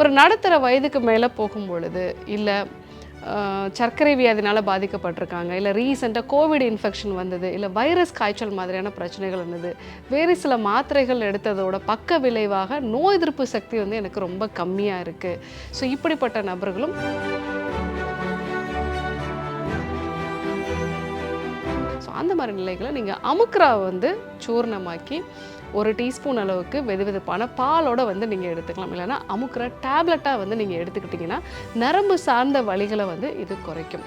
ஒரு நடுத்தர வயதுக்கு மேலே போகும் பொழுது, இல்லை சர்க்கரை வியாதினால் பாதிக்கப்பட்டிருக்காங்க, இல்லை ரீசெண்டாக கோவிட் இன்ஃபெக்ஷன் வந்தது, இல்லை வைரஸ் காய்ச்சல் மாதிரியான பிரச்சனைகள் இருந்தது, வேறு சில மாத்திரைகள் எடுத்ததோட பக்க விளைவாக நோய் எதிர்ப்பு சக்தி வந்து எனக்கு ரொம்ப கம்மியாக இருக்குது. ஸோ இப்படிப்பட்ட நபர்களும் அந்த மாதிரி நிலைகளை நீங்கள் அமுக்ராவை வந்து சூர்ணமாக்கி 1 டீஸ்பூன் அளவுக்கு வெதுவெதுப்பான பாலோட வந்து நீங்கள் எடுத்துக்கலாம். இல்லைன்னா அமுக்ரா டேப்லெட்டாக வந்து நீங்கள் எடுத்துக்கிட்டிங்கன்னா நரம்பு சார்ந்த வலிகளை வந்து இது குறைக்கும்.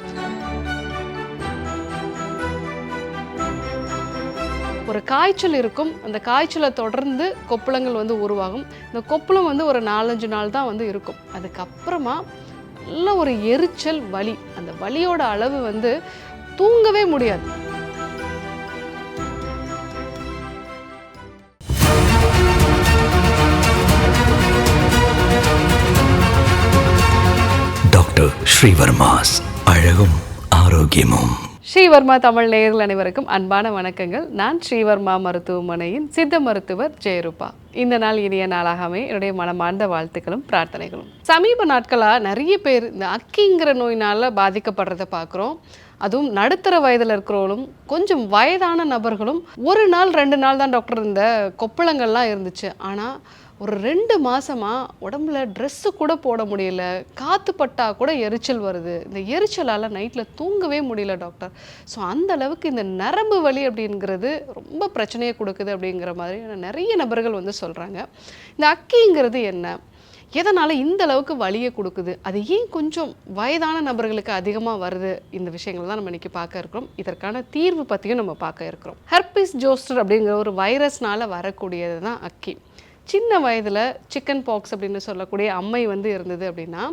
ஒரு காய்ச்சல் இருக்கும், அந்த காய்ச்சலை தொடர்ந்து கொப்புளங்கள் வந்து உருவாகும். இந்த கொப்புளம் வந்து ஒரு 4-5 நாள் தான் வந்து இருக்கும். அதுக்கப்புறமா நல்ல ஒரு எரிச்சல் வலி, அந்த வலியோட அளவு வந்து தூங்கவே முடியாது. டாக்டர் ஸ்ரீவர்மாஸ் அழகும் ஆரோக்கியமும். ஸ்ரீவர்மா தமிழ் நேயர்கள் அனைவருக்கும் அன்பான வணக்கங்கள். நான் ஸ்ரீவர்மா மருத்துவமனையின் சித்த மருத்துவர் ஜெயரூபா. இந்த நாள் இனிய நாளாகவே என்னுடைய மனமார்ந்த வாழ்த்துக்களும் பிரார்த்தனைகளும். சமீப நாட்களாக நிறைய பேர் இந்த அக்கிங்கிற நோயினால் பாதிக்கப்படுறதை பார்க்குறோம். அதுவும் நடுத்தர வயதில் இருக்கிறவங்களும் கொஞ்சம் வயதான நபர்களும் 1 நாள் 2 நாள் தான் டாக்டர் இந்த கொப்பளங்கள்லாம் இருந்துச்சு. ஆனால் ஒரு 2 மாதமாக உடம்புல ட்ரெஸ்ஸு கூட போட முடியல, காற்று பட்டா கூட எரிச்சல் வருது, இந்த எரிச்சலால் நைட்டில் தூங்கவே முடியல டாக்டர். ஸோ அந்த அளவுக்கு இந்த நரம்பு வலி அப்படிங்கிறது ரொம்ப பிரச்சனையை கொடுக்குது அப்படிங்கிற மாதிரியான நிறைய நபர்கள் வந்து சொல்கிறாங்க. இந்த அக்கிங்கிறது என்ன, எதனால் இந்த அளவுக்கு வலியை கொடுக்குது, அது ஏன் கொஞ்சம் வயதான நபர்களுக்கு அதிகமாக வருது, இந்த விஷயங்கள் தான் நம்ம இன்றைக்கி பார்க்க இருக்கிறோம். இதற்கான தீர்வு பற்றியும் நம்ம பார்க்க இருக்கிறோம். ஹெர்பிஸ் ஜோஸ்டர் அப்படிங்கிற ஒரு வைரஸ்னால் வரக்கூடியது தான் அக்கி. சின்ன வயதில் சிக்கன் பாக்ஸ் அப்படின்னு சொல்லக்கூடிய அம்மை வந்து இருந்தது அப்படின்னா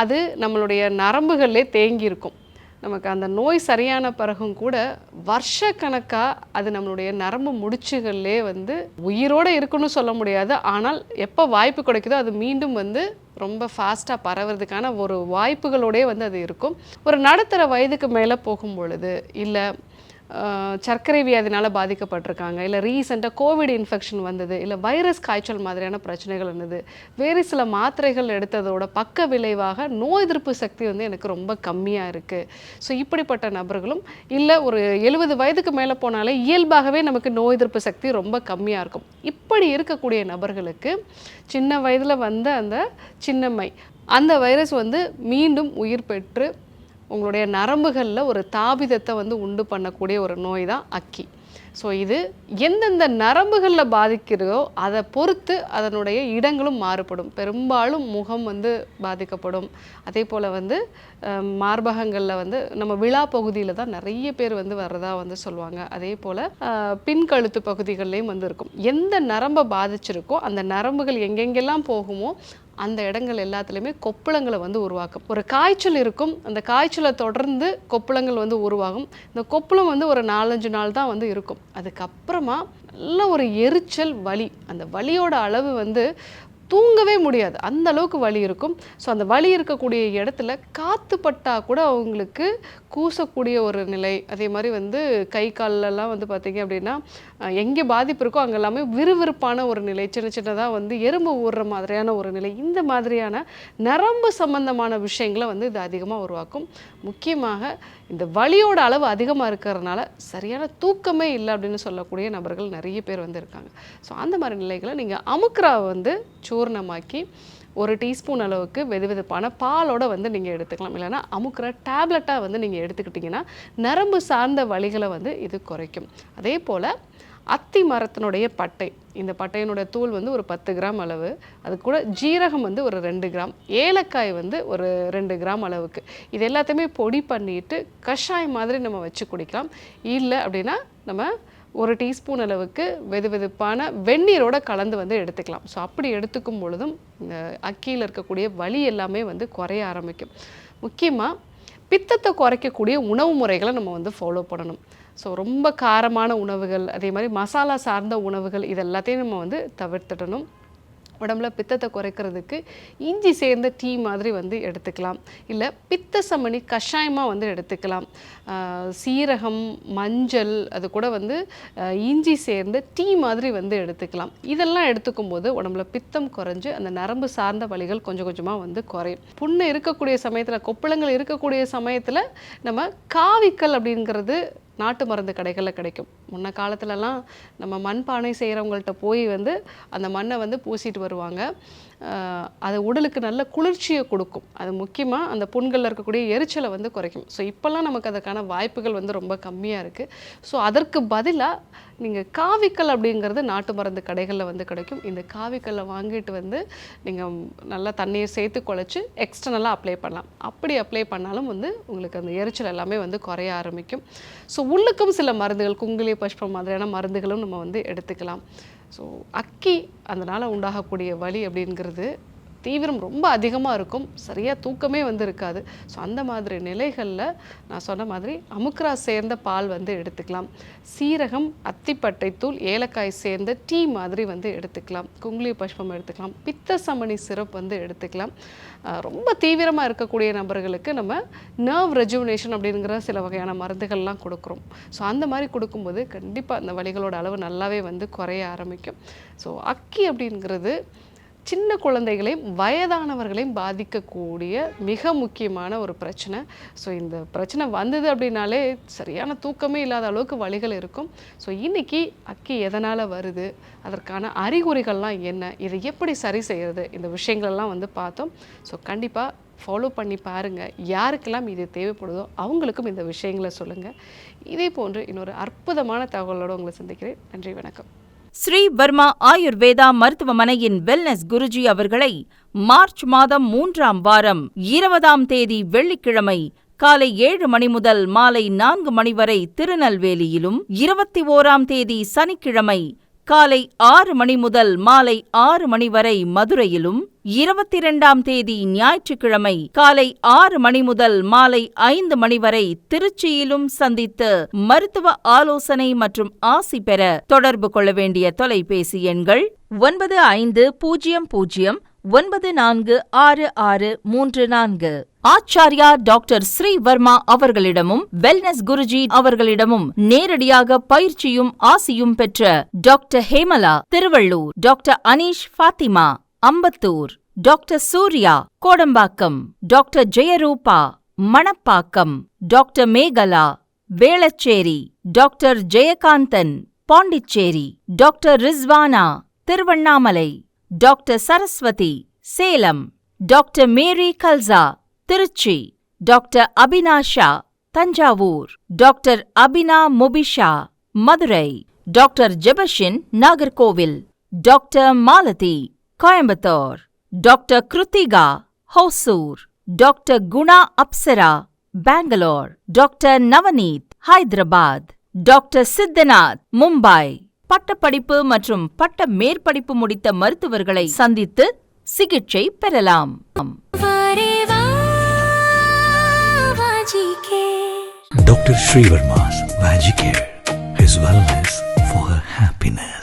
அது நம்மளுடைய நரம்புகளிலே தேங்கி இருக்கும். நமக்கு அந்த நோய் சரியான பிறகும் கூட வருஷக்கணக்காக அது நம்மளுடைய நரம்பு முடிச்சுகள்லே வந்து உயிரோடு இருக்குன்னு சொல்ல முடியாது. ஆனால் எப்போ வாய்ப்பு கிடைக்குதோ அது மீண்டும் வந்து ரொம்ப ஃபாஸ்ட்டாக பரவுறதுக்கான ஒரு வாய்ப்புகளோடே வந்து அது இருக்கும். ஒரு நடுத்தர வயதுக்கு மேலே போகும் பொழுது, இல்லை சர்க்கரை வியாதினால் பாதிக்கப்பட்டிருக்காங்க, இல்லை ரீசெண்டாக கோவிட் இன்ஃபெக்ஷன் வந்தது, இல்லை வைரஸ் காய்ச்சல் மாதிரியான பிரச்சனைகள் இருந்தது, வேறு சில மாத்திரைகள் எடுத்ததோட பக்க விளைவாக நோய் எதிர்ப்பு சக்தி வந்து எனக்கு ரொம்ப கம்மியாக இருக்குது. ஸோ இப்படிப்பட்ட நபர்களும், இல்லை ஒரு 70 வயதுக்கு மேலே போனாலே இயல்பாகவே நமக்கு நோய் எதிர்ப்பு சக்தி ரொம்ப கம்மியாக இருக்கும். இப்படி இருக்கக்கூடிய நபர்களுக்கு சின்ன வயதில் வந்த அந்த சின்னம்மை அந்த வைரஸ் வந்து மீண்டும் உயிர் பெற்று உங்களுடைய நரம்புகளில் ஒரு தாபிதத்தை வந்து உண்டு பண்ணக்கூடிய ஒரு நோய் தான் அக்கி. ஸோ இது எந்தெந்த நரம்புகளில் பாதிக்கிறதோ அதை பொறுத்து அதனுடைய இடங்களும் மாறுபடும். பெரும்பாலும் முகம் வந்து பாதிக்கப்படும். அதே போல் வந்து மார்பகங்களில் வந்து நம்ம விழா பகுதியில் தான் நிறைய பேர் வந்து வர்றதா வந்து சொல்லுவாங்க. அதே போல் பின்கழுத்து பகுதிகள்லேயும் வந்து இருக்கும். எந்த நரம்பை பாதிச்சிருக்கோ அந்த நரம்புகள் எங்கெங்கெல்லாம் போகுமோ அந்த இடங்கள் எல்லாத்துலேயுமே கொப்புளங்களை வந்து உருவாக்கும். ஒரு காய்ச்சல் இருக்கும், அந்த காய்ச்சலை தொடர்ந்து கொப்புளங்கள் வந்து உருவாகும். இந்த கொப்புளம் வந்து ஒரு 4-5 நாள் தான் வந்து இருக்கும். அதுக்கப்புறமா நல்ல ஒரு எரிச்சல் வலி, அந்த வலியோட அளவு வந்து தூங்கவே முடியாது, அந்த அளவுக்கு வலி இருக்கும். ஸோ அந்த வலி இருக்கக்கூடிய இடத்துல காற்று பட்டா கூட அவங்களுக்கு கூசக்கூடிய ஒரு நிலை. அதே மாதிரி வந்து கை காலெல்லாம் வந்து பார்த்திங்க அப்படின்னா எங்கே பாதிப்பு இருக்கோ அங்கே எல்லாமே விறுவிறுப்பான ஒரு நிலை, சின்ன சின்னதாக வந்து எறும்பு ஊறுற மாதிரியான ஒரு நிலை. இந்த மாதிரியான நரம்பு சம்பந்தமான விஷயங்களை வந்து இது அதிகமாக உருவாக்கும். முக்கியமாக இந்த வலியோட அளவு அதிகமாக இருக்கிறதுனால சரியான தூக்கமே இல்லை அப்படின்னு சொல்லக்கூடிய நபர்கள் நிறைய பேர் வந்து இருக்காங்க. ஸோ அந்த மாதிரி நிலைகளை நீங்கள் அமுக்ராவை வந்து சூர்ணமாக்கி 1 டீஸ்பூன் அளவுக்கு வெதுவெதுப்பான பாலோட வந்து நீங்கள் எடுத்துக்கலாம். இல்லைன்னா அமுக்ரா டேப்லெட்டாக வந்து நீங்கள் எடுத்துக்கிட்டிங்கன்னா நரம்பு சார்ந்த வலிகளை வந்து இது குறைக்கும். அதே போல் அத்தி மரத்தினுடைய பட்டை, இந்த பட்டையினுடைய தூள் வந்து ஒரு 10 கிராம் அளவு, அது கூட ஜீரகம் வந்து ஒரு 2 கிராம், ஏலக்காய் வந்து ஒரு 2 கிராம் அளவுக்கு, இது எல்லாத்தையுமே பொடி பண்ணிட்டு கஷாயம் மாதிரி நம்ம வச்சு குடிக்கலாம். இல்லை அப்படின்னா நம்ம 1 டீஸ்பூன் அளவுக்கு வெதுவெதுப்பான வெந்நீரோட கலந்து வந்து எடுத்துக்கலாம். ஸோ அப்படி எடுத்துக்கும் பொழுதும் இந்த அக்கியில் இருக்கக்கூடிய வலி எல்லாமே வந்து குறைய ஆரம்பிக்கும். முக்கியமாக பித்தத்தை குறைக்கக்கூடிய உணவு முறைகளை நம்ம வந்து ஃபாலோ பண்ணணும். ஸோ ரொம்ப காரமான உணவுகள், அதே மாதிரி மசாலா சார்ந்த உணவுகள், இது எல்லாத்தையும் நம்ம வந்து தவிர்த்துடணும். உடம்புல பித்தத்தை குறைக்கிறதுக்கு இஞ்சி சேர்ந்த டீ மாதிரி வந்து எடுத்துக்கலாம். இல்லை பித்த சமனி கஷாயமாக வந்து எடுத்துக்கலாம். சீரகம், மஞ்சள், அது கூட வந்து இஞ்சி சேர்ந்த டீ மாதிரி வந்து எடுத்துக்கலாம். இதெல்லாம் எடுத்துக்கும் போது உடம்புல பித்தம் குறைஞ்சு அந்த நரம்பு சார்ந்த வலிகள் கொஞ்சம் கொஞ்சமாக வந்து குறையும். புண்ணு இருக்கக்கூடிய சமயத்தில், கொப்பளங்கள் இருக்கக்கூடிய சமயத்தில் நம்ம காவிக்கல் அப்படிங்கிறது நாட்டு மருந்து கடைகளில் கிடைக்கும். முன்ன காலத்துலலாம் நம்ம மண்பானை செய்கிறவங்கள்ட்ட போய் வந்து அந்த மண்ணை வந்து பூசிட்டு வருவாங்க. அது உடலுக்கு நல்ல குளிர்ச்சியை கொடுக்கும். அது முக்கியமாக அந்த புண்களில் இருக்கக்கூடிய எரிச்சலை வந்து குறைக்கும். ஸோ இப்போல்லாம் நமக்கு அதுக்கான வாய்ப்புகள் வந்து ரொம்ப கம்மியாக இருக்குது. ஸோ அதற்கு பதிலாக நீங்கள் காவிக்கல் அப்படிங்கிறது நாட்டு மருந்து கடைகளில் வந்து கிடைக்கும். இந்த காவிக்கல்லை வாங்கிட்டு வந்து நீங்கள் நல்லா தண்ணியை சேர்த்து குழைச்சி எக்ஸ்டர்னலாக அப்ளை பண்ணலாம். அப்படி அப்ளை பண்ணாலும் வந்து உங்களுக்கு அந்த எரிச்சல் எல்லாமே வந்து குறைய ஆரம்பிக்கும். ஸோ உள்ளுக்கும் சில மருந்துகள், குங்குலிய புஷ்பம் மாதிரியான மருந்துகளும் நம்ம வந்து எடுத்துக்கலாம். ஸோ அக்கி அதனால் உண்டாகக்கூடிய வலி அப்படிங்கிறது தீவிரம் ரொம்ப அதிகமாக இருக்கும். சரியாக தூக்கமே வந்து இருக்காது. ஸோ அந்த மாதிரி நிலைகளில் நான் சொன்ன மாதிரி அமுக்ரா சேர்ந்த பால் வந்து எடுத்துக்கலாம். சீரகம், அத்திப்பட்டை தூள், ஏலக்காய் சேர்ந்த டீ மாதிரி வந்து எடுத்துக்கலாம். குங்குலிய புஷ்பம் எடுத்துக்கலாம். பித்த சமனி சிரப் வந்து எடுத்துக்கலாம். ரொம்ப தீவிரமாக இருக்கக்கூடிய நபர்களுக்கு நம்ம நர்வ் ரெஜுவினேஷன் அப்படிங்கிற சில வகையான மருந்துகள்லாம் கொடுக்குறோம். ஸோ அந்த மாதிரி கொடுக்கும்போது கண்டிப்பாக அந்த வலிகளோட அளவு நல்லாவே வந்து குறைய ஆரம்பிக்கும். ஸோ அக்கி அப்படிங்கிறது சின்ன குழந்தைகளையும் வயதானவர்களையும் பாதிக்கக்கூடிய மிக முக்கியமான ஒரு பிரச்சனை. ஸோ இந்த பிரச்சனை வந்தது அப்படின்னாலே சரியான தூக்கமே இல்லாத அளவுக்கு வலிகள் இருக்கும். ஸோ இன்றைக்கி அக்கி எதனால் வருது, அதற்கான அறிகுறிகள்லாம் என்ன, இதை எப்படி சரி செய்கிறது, இந்த விஷயங்கள்லாம் வந்து பார்த்தோம். ஸோ கண்டிப்பாக ஃபாலோ பண்ணி பாருங்கள். யாருக்கெல்லாம் இது தேவைப்படுதோ அவங்களுக்கும் இந்த விஷயங்களை சொல்லுங்கள். இதே போன்று இன்னொரு அற்புதமான தகவலோடு உங்களை சந்திக்கிறேன். நன்றி, வணக்கம். ஸ்ரீ வர்மா ஆயுர்வேதா மருத்துவமனையின் வெல்னஸ் குருஜி அவர்களை மார்ச் மாதம் 3ஆம் வாரம் 20ஆம் தேதி வெள்ளிக்கிழமை காலை 7 மணி முதல் மாலை 4 மணி வரை திருநெல்வேலியிலும், 21ஆம் தேதி சனிக்கிழமை காலை 6 மணி முதல் மாலை 6 மணி வரை மதுரையிலும், 22ஆம் தேதி ஞாயிற்றுக்கிழமை காலை 6 மணி முதல் மாலை 5 மணி வரை திருச்சியிலும் சந்தித்து மருத்துவ ஆலோசனை மற்றும் ஆசி பெற தொடர்பு கொள்ள வேண்டிய தொலைபேசி எண்கள் 9509466634. ஆச்சார்யா டாக்டர் ஸ்ரீ வர்மா அவர்களிடமும் வெல்னஸ் குருஜி அவர்களிடமும் நேரடியாக பயிற்சியும் ஆசியும் பெற்ற doctor Hemala Tiruvallur, doctor Aneesh Fathima Ambattur, doctor Surya Kodambakkam, doctor Jayarooba Manapakkam, doctor Megala Velachery, doctor Jayakanthan Pondicherry, doctor Rizwana Tiruvannamalai, doctor Saraswathi Salem, doctor Mary Khalsa Trichy, doctor Abinasha Thanjavur, doctor Abina Mubisha Madurai, doctor Jebashin Nagercoil, doctor Malathi Coimbatore, doctor Krithika Hosur, doctor Guna Apsara Bangalore, doctor Navneeth Hyderabad, doctor Siddhanath Mumbai. பட்டப்படிப்பு மற்றும் பட்ட மேற்படிப்பு முடித்த மருத்துவர்களை சந்தித்து சிகிச்சை பெறலாம். Dr. Srivarma's Vagicare, his wellness for her happiness.